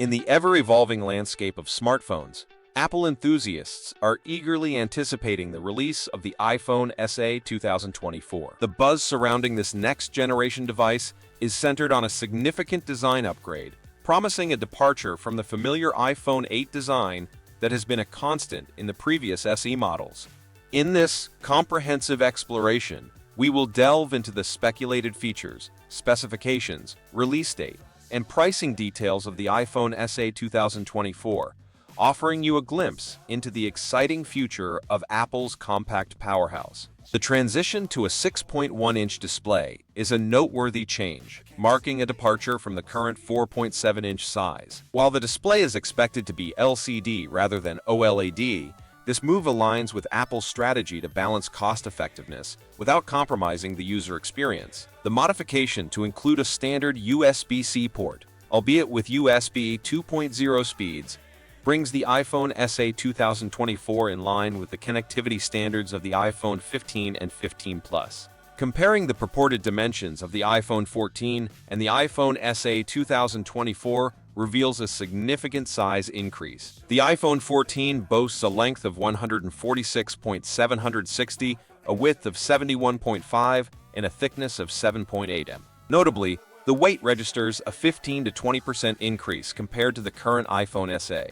In the ever-evolving landscape of smartphones, Apple enthusiasts are eagerly anticipating the release of the iPhone SE 2024. The buzz surrounding this next-generation device is centered on a significant design upgrade, promising a departure from the familiar iPhone 8 design that has been a constant in the previous SE models. In this comprehensive exploration, we will delve into the speculated features, specifications, release date, and pricing details of the iPhone SE 2024, offering you a glimpse into the exciting future of Apple's compact powerhouse. The transition to a 6.1-inch display is a noteworthy change, marking a departure from the current 4.7-inch size. While the display is expected to be LCD rather than OLED, this move aligns with Apple's strategy to balance cost-effectiveness without compromising the user experience. The modification to include a standard USB-C port, albeit with USB 2.0 speeds, brings the iPhone SE 2024 in line with the connectivity standards of the iPhone 15 and 15 Plus. Comparing the purported dimensions of the iPhone 14 and the iPhone SE 2024 reveals a significant size increase. The iPhone 14 boasts a length of 146.760, a width of 71.5, and a thickness of 7.8 mm. Notably, the weight registers a 15 to 20% increase compared to the current iPhone SE.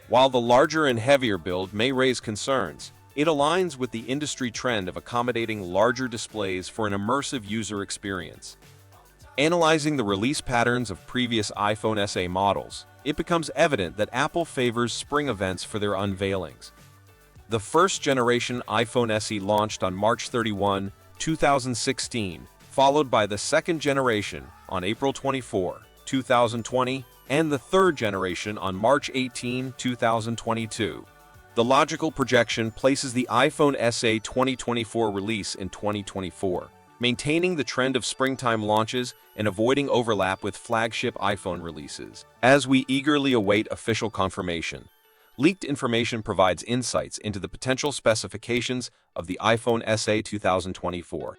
While the larger and heavier build may raise concerns, it aligns with the industry trend of accommodating larger displays for an immersive user experience. Analyzing the release patterns of previous iPhone SE models, it becomes evident that Apple favors spring events for their unveilings. The first-generation iPhone SE launched on March 31, 2016, followed by the second generation on April 24, 2020, and the third generation on March 18, 2022. The logical projection places the iPhone SE 2024 release in 2024, maintaining the trend of springtime launches and avoiding overlap with flagship iPhone releases. As we eagerly await official confirmation, leaked information provides insights into the potential specifications of the iPhone SE 2024.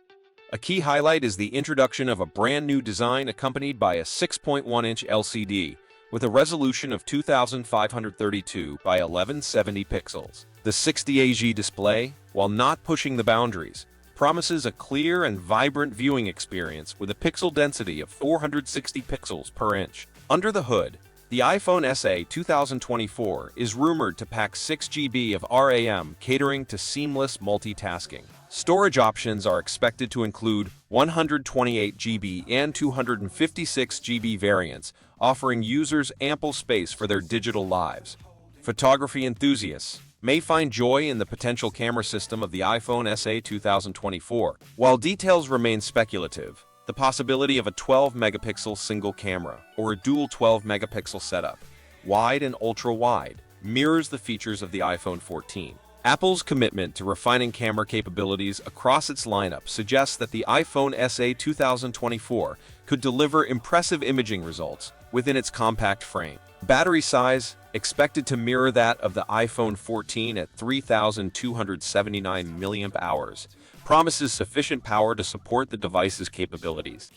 A key highlight is the introduction of a brand new design accompanied by a 6.1-inch LCD with a resolution of 2532 by 1170 pixels. The 60AG display, while not pushing the boundaries, promises a clear and vibrant viewing experience with a pixel density of 460 pixels per inch. Under the hood, the iPhone SE 2024 is rumored to pack 6 GB of RAM, catering to seamless multitasking. Storage options are expected to include 128 GB and 256 GB variants, offering users ample space for their digital lives. Photography enthusiasts may find joy in the potential camera system of the iPhone SE 2024. While details remain speculative, the possibility of a 12-megapixel single camera or a dual 12-megapixel setup, wide and ultra-wide, mirrors the features of the iPhone 14. Apple's commitment to refining camera capabilities across its lineup suggests that the iPhone SE 2024 could deliver impressive imaging results within its compact frame. Battery size, expected to mirror that of the iPhone 14 at 3,279 mAh, promises sufficient power to support the device's capabilities.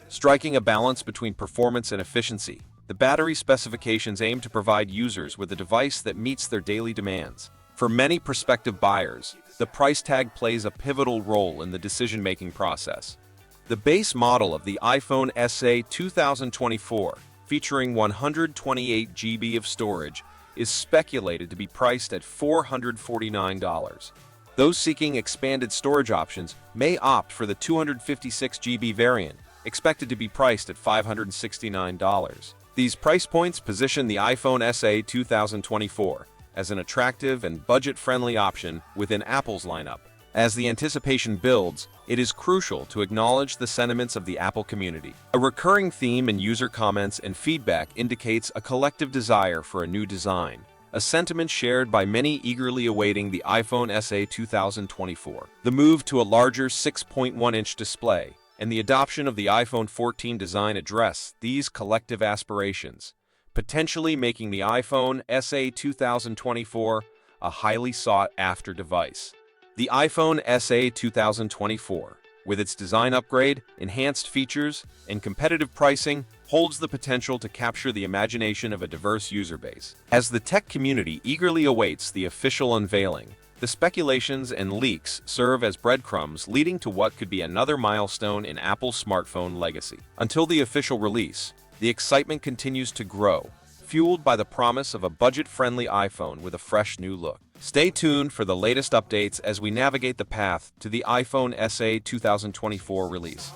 Striking a balance between performance and efficiency, the battery specifications aim to provide users with a device that meets their daily demands. For many prospective buyers, the price tag plays a pivotal role in the decision-making process. The base model of the iPhone SE 2024, featuring 128 GB of storage, is speculated to be priced at $449. Those seeking expanded storage options may opt for the 256 GB variant, expected to be priced at $569. These price points position the iPhone SE 2024 as an attractive and budget-friendly option within Apple's lineup. As the anticipation builds, it is crucial to acknowledge the sentiments of the Apple community. A recurring theme in user comments and feedback indicates a collective desire for a new design, a sentiment shared by many eagerly awaiting the iPhone SE 2024. The move to a larger 6.1-inch display and the adoption of the iPhone 14 design address these collective aspirations, potentially making the iPhone SE 2024 a highly sought-after device. The iPhone SE 2024, with its design upgrade, enhanced features, and competitive pricing, holds the potential to capture the imagination of a diverse user base. As the tech community eagerly awaits the official unveiling, the speculations and leaks serve as breadcrumbs leading to what could be another milestone in Apple's smartphone legacy. Until the official release, the excitement continues to grow, fueled by the promise of a budget-friendly iPhone with a fresh new look. Stay tuned for the latest updates as we navigate the path to the iPhone SE 2024 release.